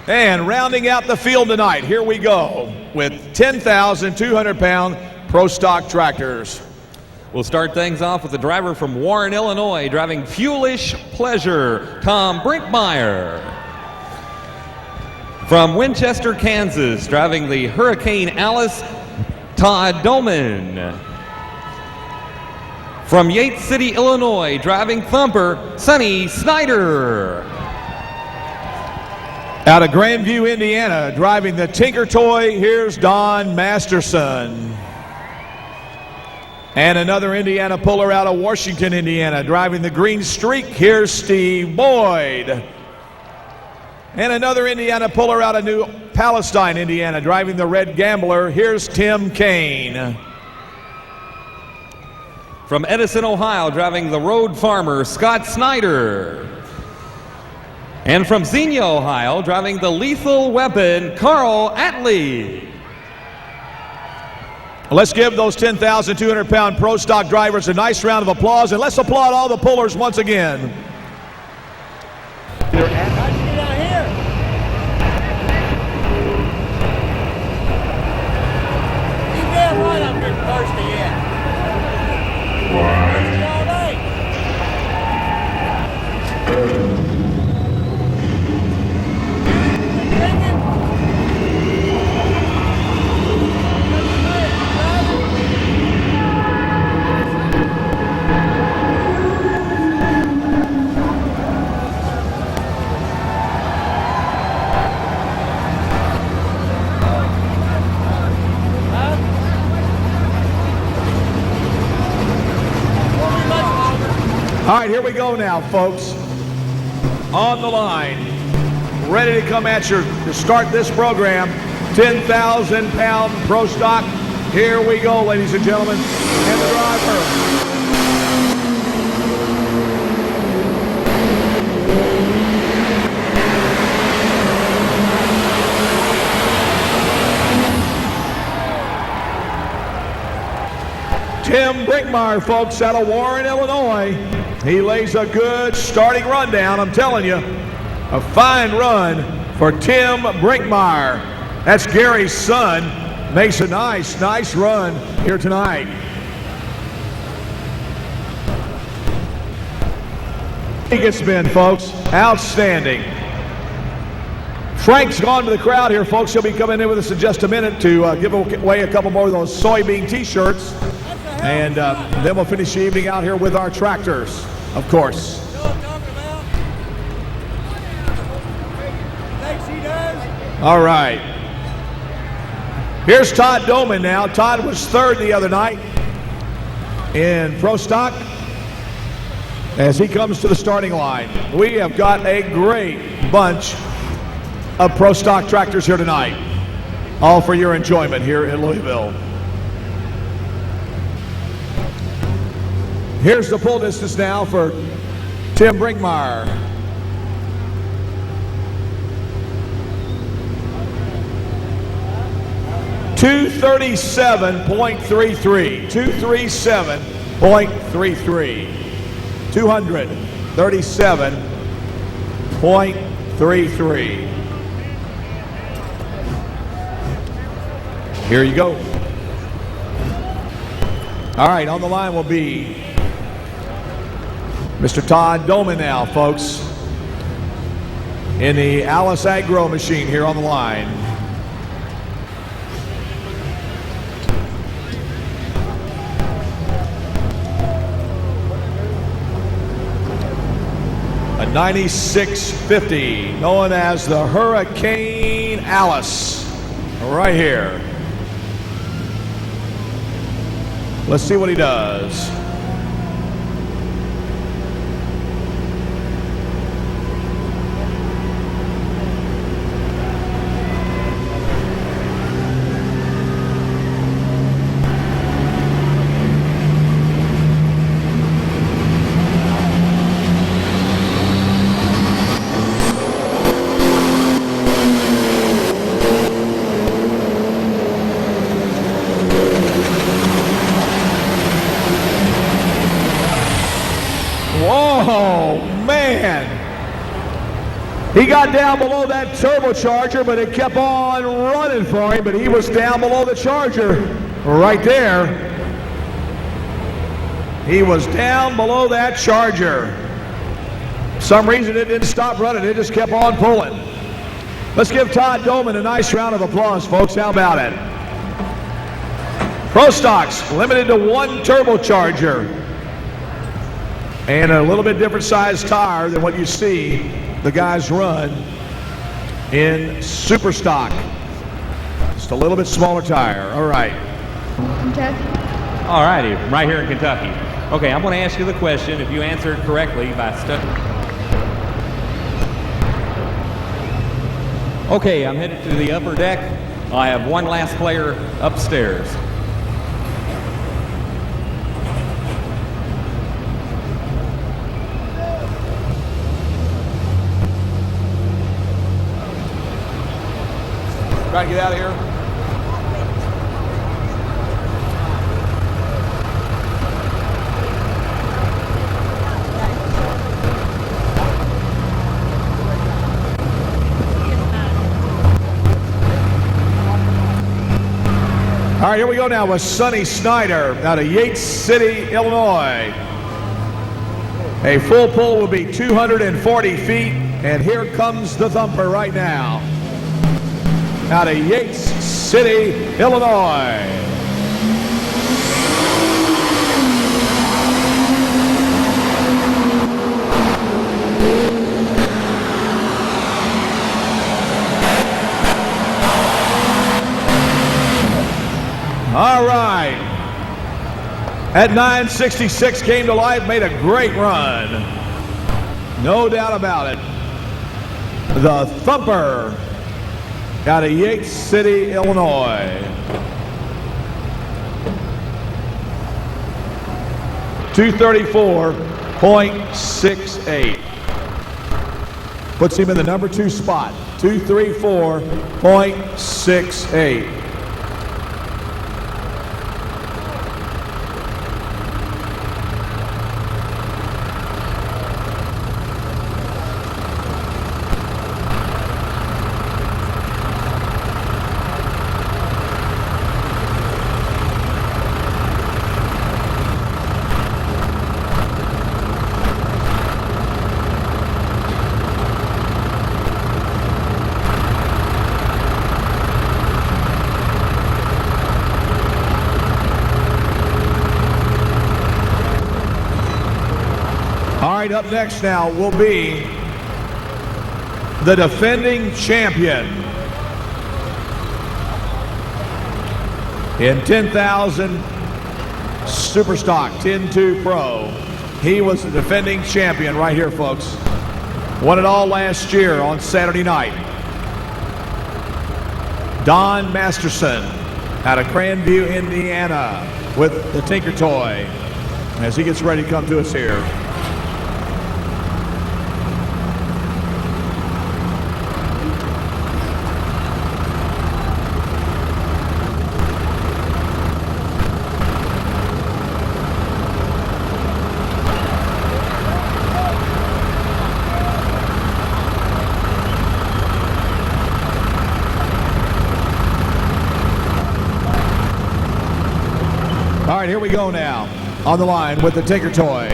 And rounding out the field tonight, here we go with 10,200-pound Pro Stock tractors. We'll start things off with the driver from Warren, Illinois, driving Fuelish Pleasure, Tom Brinkmeyer. From Winchester, Kansas, driving the Hurricane Alice, Todd Dolman. From Yates City, Illinois, driving Thumper, Sonny Schneider. Out of Grandview, Indiana, driving the Tinker Toy, here's Don Masterson. And another Indiana puller out of Washington, Indiana, driving the Green Streak, here's Steve Boyd. And another Indiana puller out of New Palestine, Indiana, driving the Red Gambler, here's Tim Kane. From Edison, Ohio, driving the Road Farmer, Scott Schneider. And from Xenia, Ohio, driving the Lethal Weapon, Carl Atlee. Let's give those 10,200-pound Pro Stock drivers a nice round of applause, and let's applaud all the pullers once again. How'd you get out here? You damn right I'm getting thirsty yet. Thirsty all day. All right, here we go now, folks. On the line, ready to come at you to start this program. 10,000-pound Pro Stock. Here we go, ladies and gentlemen. And the driver. Tim Brinkmeyer, folks, out of Warren, Illinois. He lays a good starting run down, I'm telling you. A fine run for Tim Brinkmeyer. That's Gary's son. Makes a nice run here tonight. It's been, folks, outstanding. Frank's gone to the crowd here, folks. He'll be coming in with us in just a minute to give away a couple more of those soybean t-shirts. And then we'll finish the evening out here with our tractors, of course. All right. Here's Todd Dolman now. Todd was third the other night in Pro Stock as he comes to the starting line. We have got a great bunch of Pro Stock tractors here tonight, all for your enjoyment here in Louisville. Here's the pull distance now for Tim Brinkmeyer. .33. 237.33. 237.33. Here you go. All right, on the line will be Mr. Todd Dolman now, folks, in the Alice Agro machine here on the line. A 9650, known as the Hurricane Alice, right here. Let's see what he does. He got down below that turbocharger, but it kept on running for him, but he was down below the charger right there. He was down below that charger. For some reason it didn't stop running, it just kept on pulling. Let's give Todd Dolman a nice round of applause, folks. How about it? Pro Stocks limited to one turbocharger and a little bit different size tire than what you see the guys run in Super Stock. Just a little bit smaller tire. All right. Kentucky. All righty, right here in Kentucky. Okay, I'm going to ask you the question. If you answer it correctly by Okay, I'm headed to the upper deck. I have one last player upstairs. Trying to get out of here. All right, here we go now with Sonny Schneider out of Yates City, Illinois. A full pull will be 240 feet, and here comes the thumper right now. Out of Yates City, Illinois. All right. At 966 came to life, made a great run. No doubt about it. The thumper out of Yates City, Illinois. 234.68. Puts him in the number 2 spot. 234.68. All right, up next now will be the defending champion in 10,000 Super Stock 10-2 Pro. He was the defending champion right here, folks. Won it all last year on Saturday night. Don Masterson out of Grandview, Indiana with the Tinker Toy as he gets ready to come to us here. All right, here we go now. On the line with the Tinker Toy.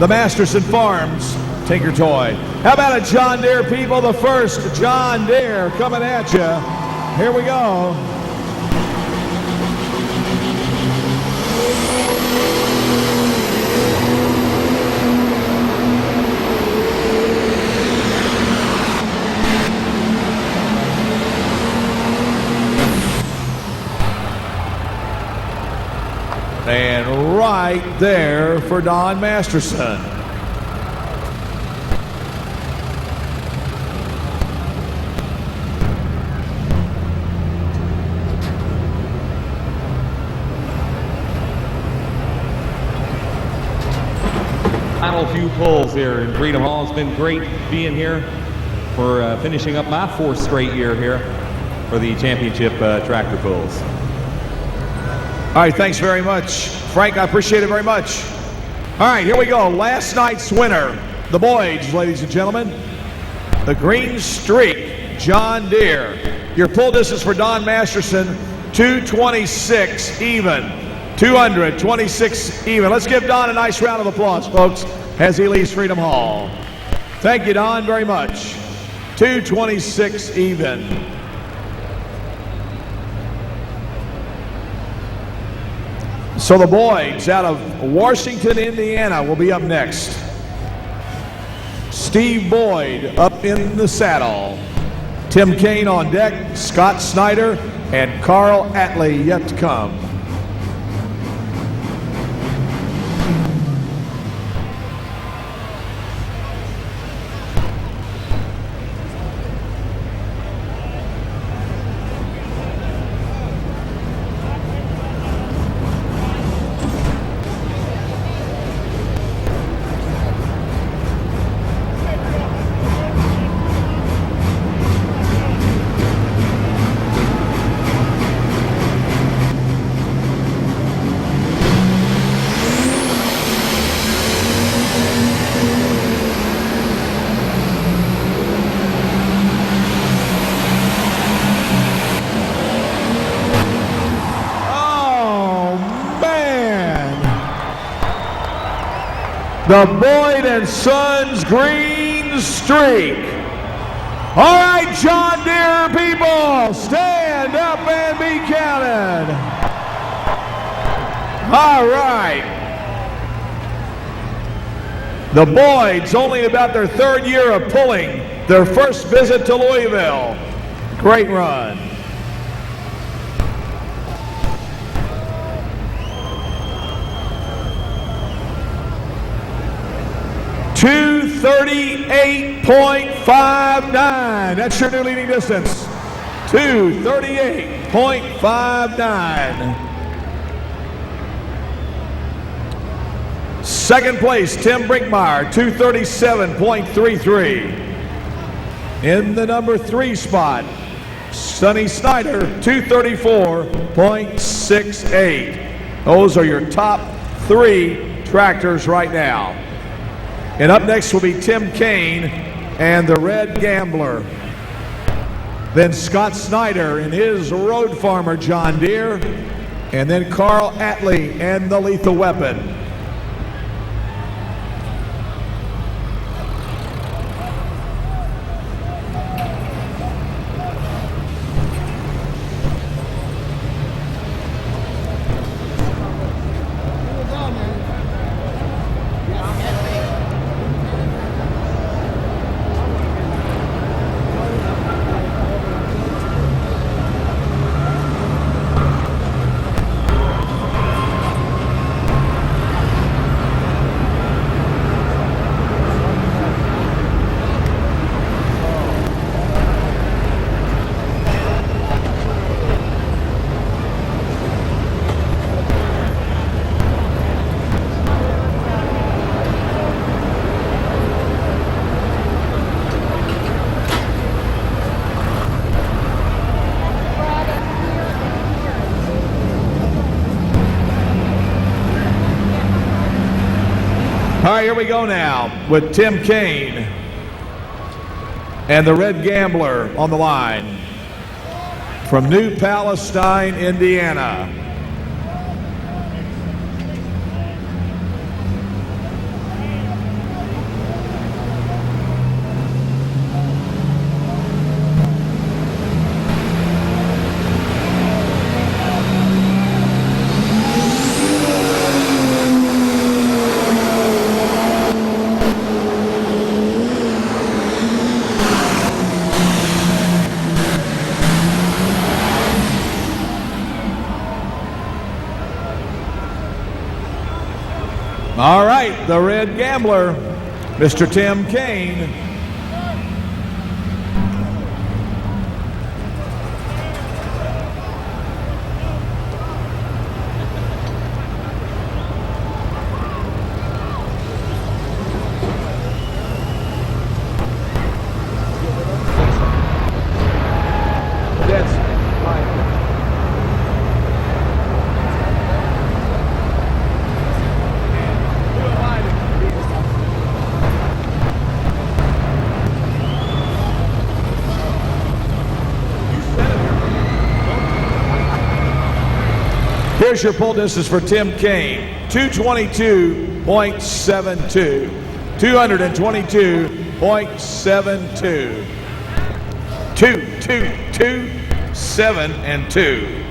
The Masterson Farms Tinker Toy. How about a John Deere, people? The first John Deere coming at you. Here we go. And right there for Don Masterson. Final few pulls here in Freedom Hall. It's been great being here for finishing up my 4th straight year here for the championship tractor pulls. All right, thanks very much, Frank. I appreciate it very much. All right, here we go. Last night's winner the Boyds, ladies and gentlemen. The Green Streak, John Deere. Your pull distance for Don Masterson, 226 even. 226 even. Let's give Don a nice round of applause, folks, as he leaves Freedom Hall. Thank you, Don, very much. 226 even. So the Boyds out of Washington, Indiana will be up next. Steve Boyd up in the saddle. Tim Kaine on deck, Scott Schneider, and Carl Atley yet to come. The Boyd and Sons Green Streak. All right, John Deere people, stand up and be counted. All right. The Boyds, only about their third year of pulling, their first visit to Louisville. Great run. .238.59. That's your new leading distance. 238.59. Second place, Tim Brinkmeyer, 237.33. In the number 3 spot, Sonny Schneider, 234.68. Those are your top 3 tractors right now. And up next will be Tim Kaine and the Red Gambler. Then Scott Schneider and his Road Farmer John Deere. And then Carl Atley and the Lethal Weapon. All right, here we go now with Tim Kaine and the Red Gambler on the line from New Palestine, Indiana. All right, the Red Gambler, Mr. Tim Kaine. Here's your pull distance for Tim Kane, 222.72. 222.72. 7 and 2.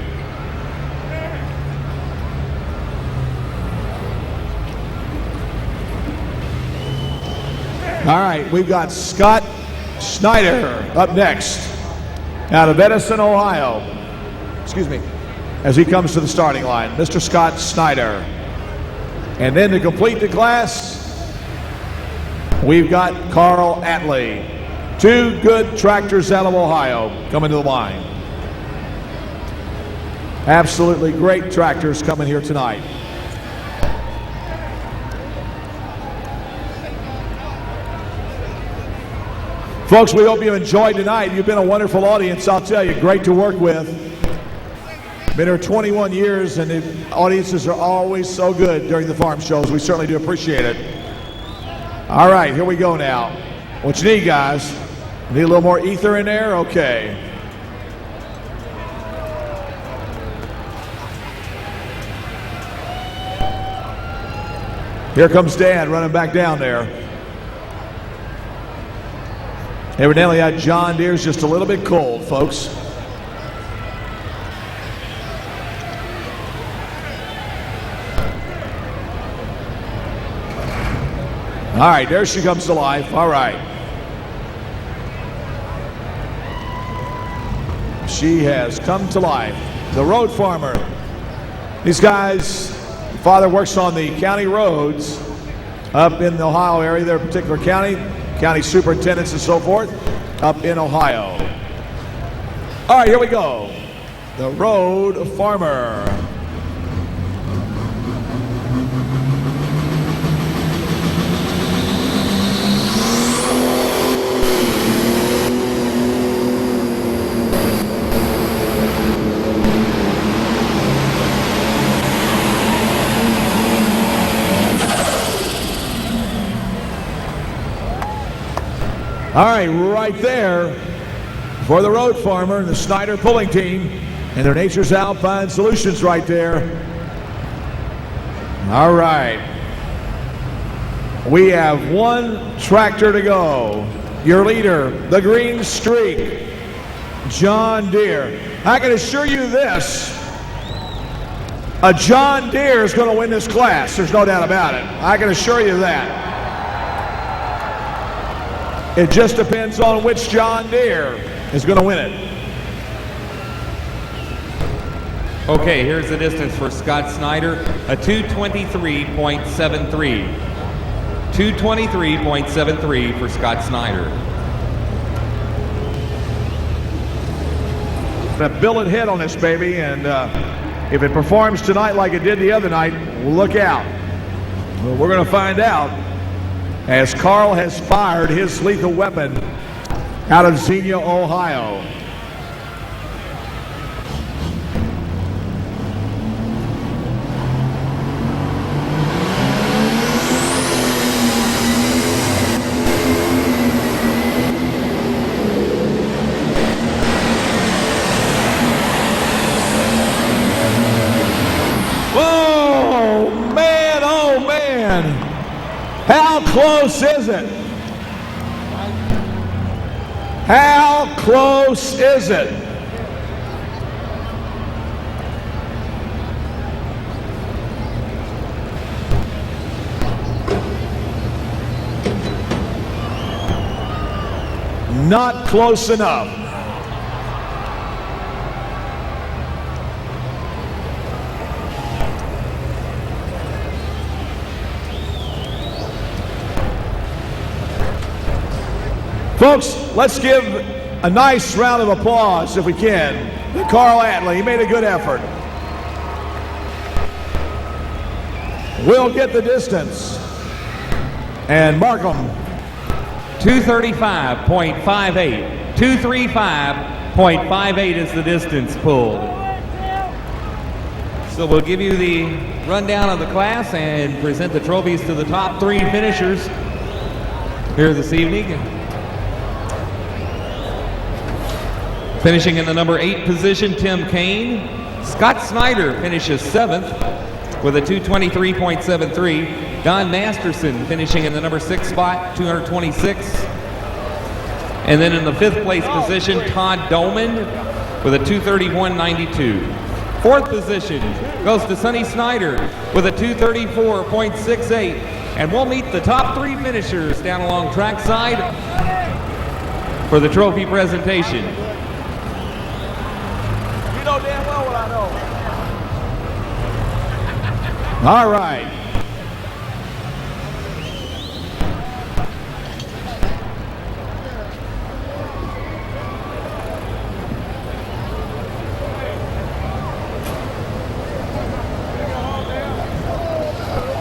All right, we've got Scott Schneider up next out of Edison, Ohio. Excuse me. As he comes to the starting line, Mr. Scott Schneider. And then to complete the class, we've got Carl Atlee. Two good tractors out of Ohio coming to the line. Absolutely great tractors coming here tonight. Folks, we hope you enjoyed tonight. You've been a wonderful audience, I'll tell you. Great to work with. Been here 21 years, and the audiences are always so good during the farm shows. We certainly do appreciate it. All right, here we go now. What you need, guys? Need a little more ether in there? Okay. Here comes Dan running back down there. Evidently that John Deere's just a little bit cold, folks. All right, there she comes to life. All right. She has come to life. The road farmer. These guys, father works on the county roads up in the Ohio area, their particular county superintendents and so forth, up in Ohio. All right, here we go. The road farmer. All right, right there for the road farmer and the Schneider pulling team and their Nature's Alpine Solutions right there. All right. We have one tractor to go. Your leader, the Green Streak, John Deere. I can assure you this, a John Deere is going to win this class. There's no doubt about it. I can assure you that. It just depends on which John Deere is going to win it. Okay, here's the distance for Scott Schneider, a 223.73. 223.73 for Scott Schneider. A billet head on this baby, and if it performs tonight like it did the other night, look out. Well, we're going to find out as Carl has fired his lethal weapon out of Xenia, Ohio. Oh man, how close is it? How close is it? Not close enough. Folks, let's give a nice round of applause, if we can, to Carl Atlee. He made a good effort. We'll get the distance. And Markham. 235.58. 235.58 is the distance pulled. So we'll give you the rundown of the class and present the trophies to the top three finishers here this evening. Finishing in the number 8 position, Tim Kane. Scott Schneider finishes 7th with a 223.73. Don Masterson finishing in the number 6 spot, 226. And then in the 5th place position, Todd Dolman with a 231.92. 4th position goes to Sonny Schneider with a 234.68. And we'll meet the top 3 finishers down along trackside for the trophy presentation. You know damn well what I know. All right.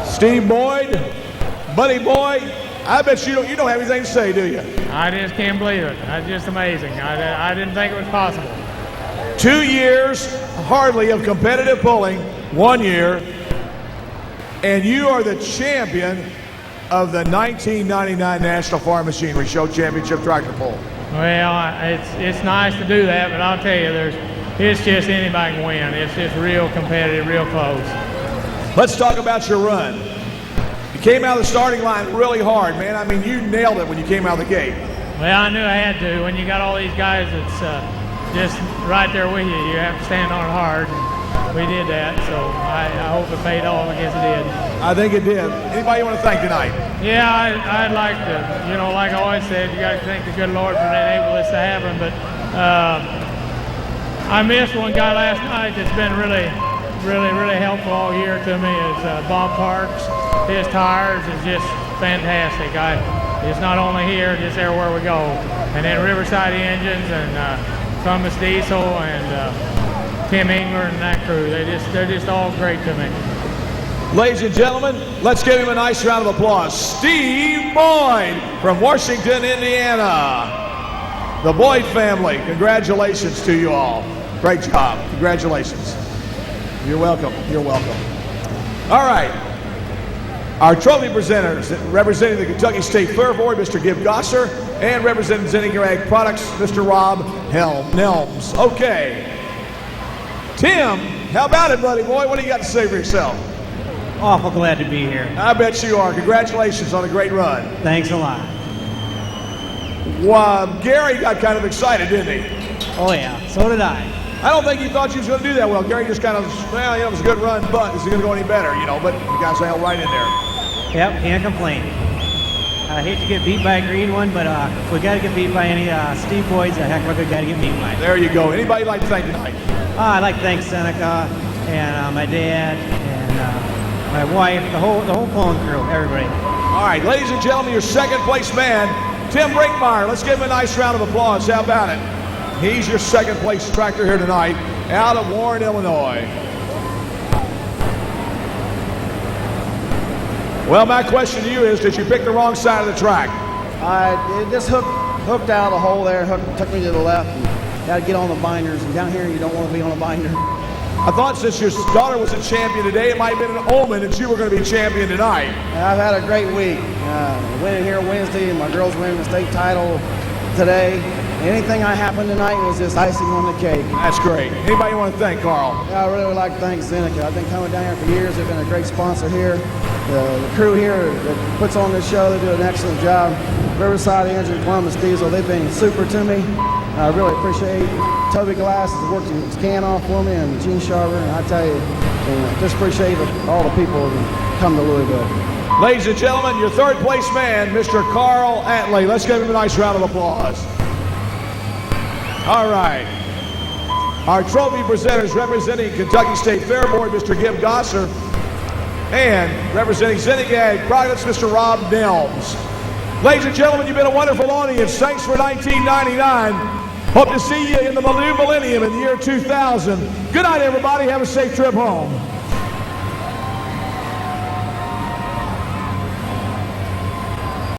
Steve Boyd, Buddy Boy, I bet you don't have anything to say, do you? I just can't believe it. That's just amazing. I didn't think it was possible. 2 years, hardly, of competitive pulling, 1 year, and you are the champion of the 1999 National Farm Machinery Show Championship Tractor Pull. Well, it's nice to do that, but I'll tell you, it's just anybody can win. It's just real competitive, real close. Let's talk about your run. You came out of the starting line really hard, man. I mean, you nailed it when you came out of the gate. Well, I knew I had to. When you got all these guys that's just right there with you, you have to stand on it hard. We did that, so I hope it paid off. I guess it did. I think it did. Anybody you want to thank tonight? Yeah, I'd like to. You know, like I always said, you got to thank the good Lord for enabling this to happen. But I missed one guy last night that's been really helpful all year to me. Is Bob Parks. His tires is just fantastic. It's not only here, just everywhere we go. And then Riverside Engines and Columbus Diesel and Tim Engler and that crew. They're just all great to me. Ladies and gentlemen, let's give him a nice round of applause. Steve Boyd from Washington, Indiana. The Boyd family, congratulations to you all. Great job. Congratulations. You're welcome. You're welcome. All right. Our trophy presenters, representing the Kentucky State Fair Board, Mr. Gib Gosser, and representing Zinniger Ag Products, Mr. Rob Nelms. Okay. Tim, how about it, buddy boy? What do you got to say for yourself? Awful glad to be here. I bet you are. Congratulations on a great run. Thanks a lot. Well, Gary got kind of excited, didn't he? Oh yeah, so did I. I don't think he thought you was going to do that well. Gary just kind of, well, you know, it was a good run, but is it going to go any better, you know? But you guys held right in there. Yep, can't complain. I hate to get beat by a green one, but if we got to get beat by any Steve Boyd's, a heck of a good guy to get beat by. There you go. Anybody like to thank tonight? I'd like to thank Seneca and my dad and my wife, the whole pulling crew, everybody. All right, ladies and gentlemen, your second place man, Tim Brinkmeyer. Let's give him a nice round of applause. How about it? He's your second place tractor here tonight out of Warren, Illinois. Well, my question to you is, did you pick the wrong side of the track? It just hooked out of the hole there, took me to the left, and got to get on the binders. And down here, you don't want to be on a binder. I thought since your daughter was a champion today, it might have been an omen that you were going to be champion tonight. I've had a great week. Winning here Wednesday, and my girls winning the state title today. Anything that happened tonight was just icing on the cake. That's great. Anybody you want to thank, Carl? Yeah, I really would like to thank Zeneca. I've been coming down here for years. They've been a great sponsor here. The crew here that puts on this show, they do an excellent job. Riverside Engine, Columbus Diesel, they've been super to me. I really appreciate Toby Glass has worked his can off for me, and Gene Sharver, and I tell you, just appreciate all the people that come to Louisville. Ladies and gentlemen, your third place man, Mr. Carl Atley. Let's give him a nice round of applause. All right. Our trophy presenters representing Kentucky State Fair Board, Mr. Gib Gosser, and representing Zinniger Ag Products, Mr. Rob Nelms. Ladies and gentlemen, you've been a wonderful audience. Thanks for 1999. Hope to see you in the new millennium in the year 2000. Good night, everybody. Have a safe trip home.